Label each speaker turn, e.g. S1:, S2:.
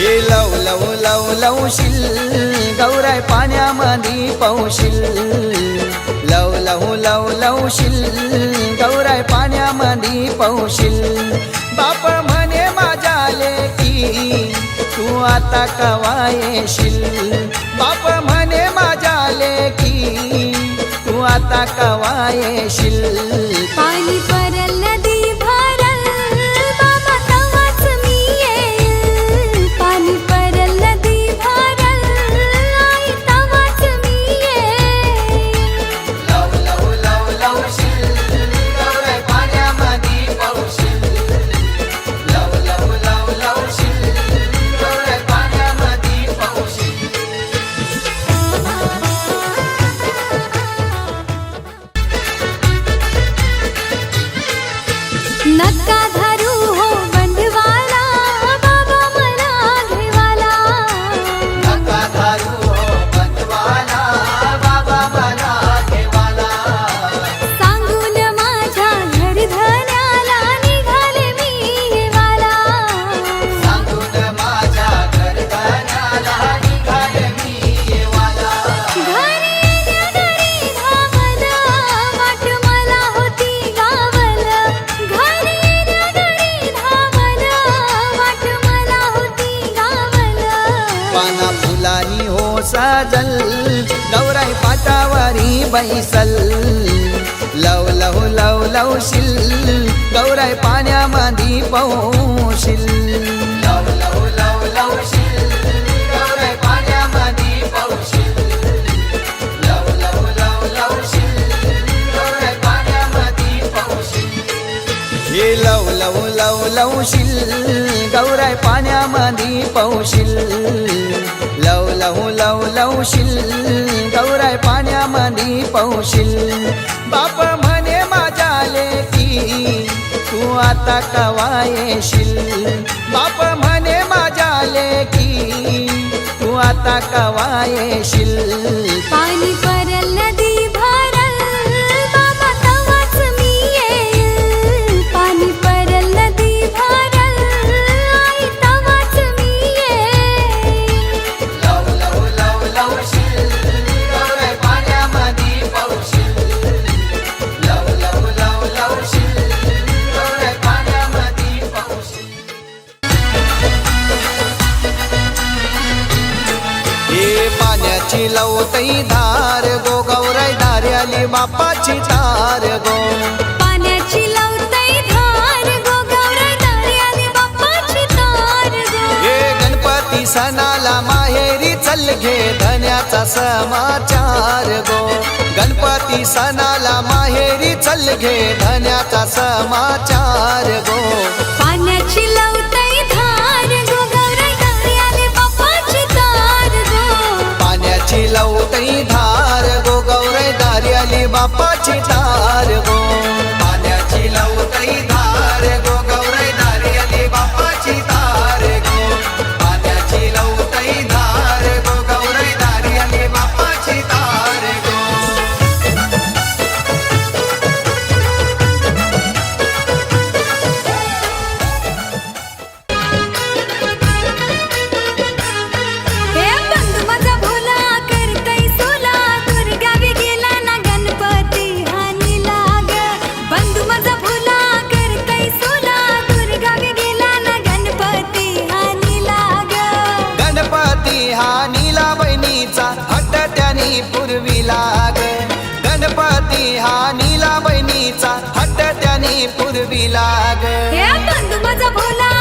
S1: हे लव लव लव लवशील गौराई पाण्यामध्ये पौशील लव लव लव लवशील गौराई पाण्यामध्ये पौशील बाप म्हणे माझ्या लेकी तू आता कवा येशील बाप म्हणे माझ्या लेकी तू आता कवा येशील
S2: पाणी परल नदी भरल बाबा तवाच मी येईल पाणी परल नदी भरल आई तवाच मी येईल
S1: लव लव लव लवशील गौराई पाण्यामध्ये पौशील लव लव लव लवशील गौराई पाण्यामध्ये पौशील
S2: नका धरू हो बंधवाला बाबा मला घेवाला
S1: नका धारू हो बंधवाला बाबा मला घेवाला
S2: सांगून माझ्या घर धन्याला निघाले मी येवाला
S1: सांगून माझ्या घरदाराला निघाले मी येवाला
S2: घरी येण्या घरी धावल वाट मला होती गावल घरी येण्या घरी धावल वाट मला होती गावल
S1: पाना फुलानी हो साजल गौराई पाटावारी बैसल लव लव लव लवशील गौराई पाण्यामध्ये पौशील लव लव लव लवशील गौराई पाण्यामध्ये पौशील लव लव लव लवशील गौराई पाण्यामध्ये पौशील हे लव लव लव लवशील गौराई पाण्यामध्ये पौशील लव लव लव लवशील गौराई पाण्यामध्ये पौशील बाप म्हणे माझ्या लेकी तू आता कवा येशील बाप म्हणे माझ्या लेकी तू आता कवा येशील
S2: पाणी परल नदी भरल बाबा तवाच मी येईल पाणी परल नदी भरल आई तवाच मी येईल
S1: लव लव लव लवशील गौराई पाण्यामध्ये पौशील लव लव लव लवशील गौराई पाण्यामध्ये पौशील हे पाण्याची लवतई धार गो गौराई धार आली बापाची तार गो
S2: पाण्याची लवतई धार गो गौराई धारी आली बाप्पाची तार गो
S1: हे गणपती सणाला माहेरी चल घे धन्याचा समाचार गो गणपती सणाला माहेरी चल घे धन्याचा समाचार गो
S2: पाण्याची लवतई धार गो गौराई धारी आली बाप्पाची तार गो
S1: पाण्याची लवतई धार गो गौराई धार आली बापाची तार गो पाण्याची लवतई धार गो गौराई धार आली बापाची तार गो पाण्याची लवतई धार गो गौराई धार आली बापाची तार गो
S2: हे बंधू माझा भोला करतई सोला दुर्गावी गेला ना गणपती हानी लाग बंधू माझा भोला करतई सोला दुर्गावी गेला ना गणपती हानी लाग
S1: गणपती हा नीला बहिणीचा हट्ट त्यानी पूर्वी लाग गणपती हा नीला बहिणीचा हट्ट त्यानी पूर्वी लाग
S2: हे बंधू माझा भोला